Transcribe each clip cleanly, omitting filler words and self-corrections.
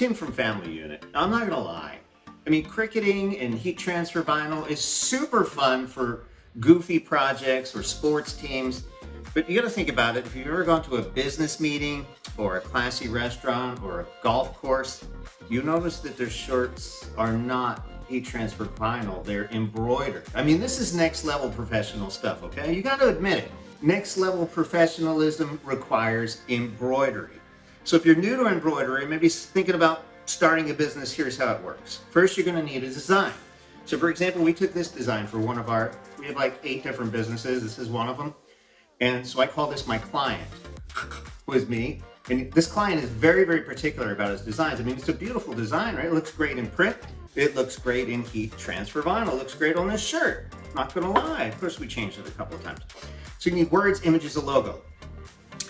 Tim from Family Unit. Now, I'm not gonna lie. I mean, cricketing and heat transfer vinyl is super fun for goofy projects or sports teams. But you gotta think about it. If you've ever gone to a business meeting or a classy restaurant or a golf course, you notice that their shirts are not heat transfer vinyl, they're embroidered. I mean, this is next level professional stuff, okay? You gotta admit it. Next level professionalism requires embroidery. So if you're new to embroidery, maybe thinking about starting a business, here's how it works. First, you're gonna need a design. So for example, we took this design for we have like 8 different businesses. This is one of them. And so I call this my client, who is me. And this client is very, very particular about his designs. I mean, it's a beautiful design, right? It looks great in print. It looks great in heat transfer vinyl. It looks great on this shirt. Not gonna lie, of course we changed it a couple of times. So you need words, images, a logo.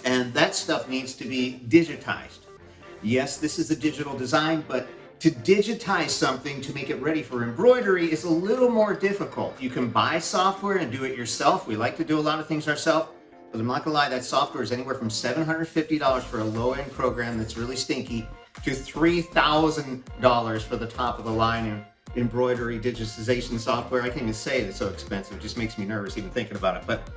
And that stuff needs to be digitized. Yes, this is a digital design, but to digitize something to make it ready for embroidery is a little more difficult. You can buy software and do it yourself. We like to do a lot of things ourselves, but I'm not gonna lie, that software is anywhere from $750 for a low-end program that's really stinky to $3,000 for the top of the line in embroidery digitization software. I can't even say it, it's so expensive. It just makes me nervous even thinking about it. But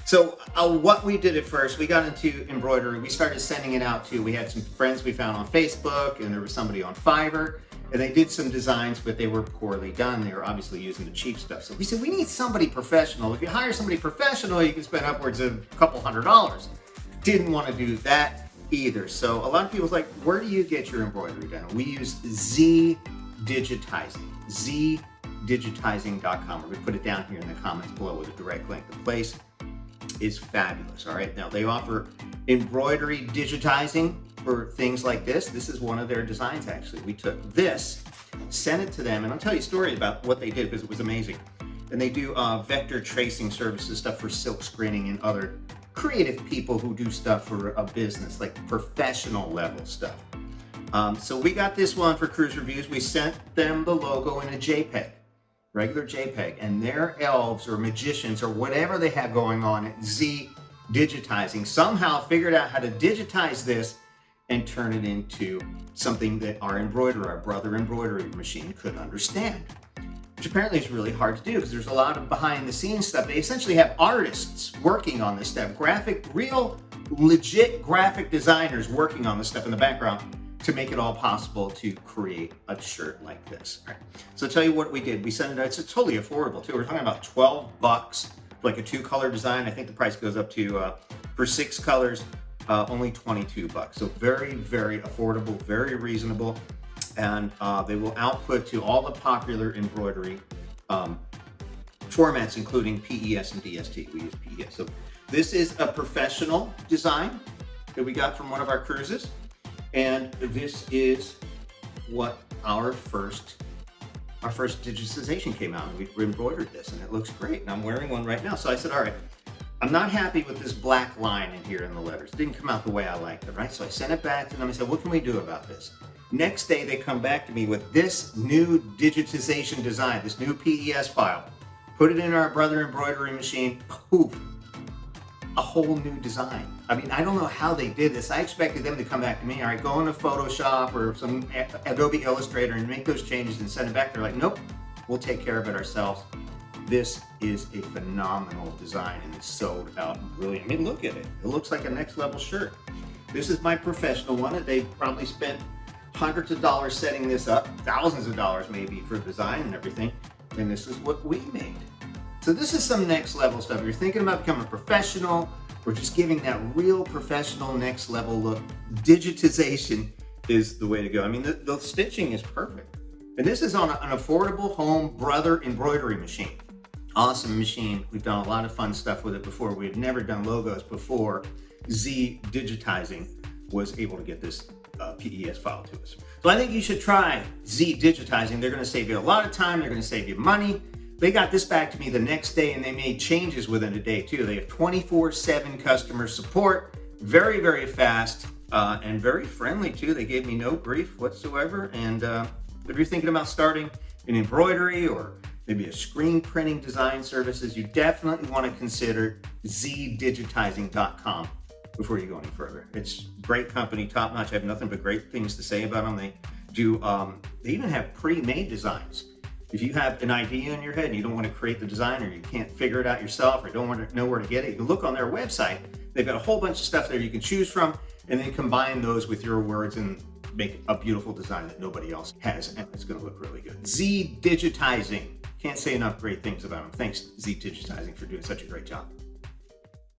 so what we did at first, we got into embroidery. We started sending it out we had some friends we found on Facebook, and there was somebody on Fiverr, and they did some designs, but they were poorly done. They were obviously using the cheap stuff. So we said, we need somebody professional. If you hire somebody professional, you can spend upwards of a couple $100. Didn't want to do that either. So a lot of people's like, where do you get your embroidery done? We use ZDIGITIZIng, ZDIGITIZing.com. We're going to put it down here in the comments below with a direct link. The place is fabulous. All right, now they offer embroidery digitizing for things like this. This is one of their designs, actually. We took this, sent it to them, and I'll tell you a story about what they did because it was amazing. And they do vector tracing services, stuff for silk screening and other creative people who do stuff for a business, like professional level stuff. So we got this one for Cruise Reviews. We sent them the logo in a JPEG. Regular JPEG, and their elves or magicians or whatever they have going on at ZDIGITIZing somehow figured out how to digitize this and turn it into something that our brother embroidery machine could understand, which apparently is really hard to do because there's a lot of behind the scenes stuff. They essentially have artists working on this stuff, real legit graphic designers working on this stuff in the background to make it all possible to create a shirt like this. All right. So I'll tell you what we did. We sent it out. It's totally affordable too. We're talking about $12 for like a 2-color design. I think the price goes up to, for 6 colors, only $22. So very, very affordable, very reasonable. And they will output to all the popular embroidery formats, including PES and DST. We use PES. So this is a professional design that we got from one of our cruises. And this is what our first digitization came out, and we embroidered this, and it looks great. And I'm wearing one right now. So I said, all right, I'm not happy with this black line in here in the letters. It didn't come out the way I liked it, right? So I sent it back to them. I said, what can we do about this? Next day, they come back to me with this new digitization design, this new PES file. Put it in our brother embroidery machine. Poof. A whole new design. I mean, I don't know how they did this. I expected them to come back to me, all right, go into Photoshop or some Adobe Illustrator and make those changes and send it back. They're like, nope, we'll take care of it ourselves. This is a phenomenal design and it's sold out brilliant. I mean, look at it. It looks like a next level shirt. This is my professional one. They probably spent hundreds of dollars setting this up, thousands of dollars maybe for design and everything. And this is what we made. So this is some next level stuff. If you're thinking about becoming a professional or just giving that real professional next level look, digitization is the way to go. I mean, the stitching is perfect. And this is on an affordable home brother embroidery machine. Awesome machine. We've done a lot of fun stuff with it before. We had never done logos before ZDIGITIZing was able to get this PES file to us. So I think you should try ZDIGITIZing. They're going to save you a lot of time. They're going to save you money. They got this back to me the next day and they made changes within a day too. They have 24/7 customer support, very, very fast and very friendly too. They gave me no grief whatsoever. And if you're thinking about starting an embroidery or maybe a screen printing design services, you definitely want to consider ZDIGITIZing.com before you go any further. It's great company, top notch. I have nothing but great things to say about them. They do, they even have pre-made designs. If you have an idea in your head and you don't want to create the design, or you can't figure it out yourself, or don't want to know where to get it, you can look on their website. They've got a whole bunch of stuff there you can choose from, and then combine those with your words and make a beautiful design that nobody else has, and it's going to look really good. ZDIGITIZing. Can't say enough great things about them. Thanks, ZDIGITIZing, for doing such a great job.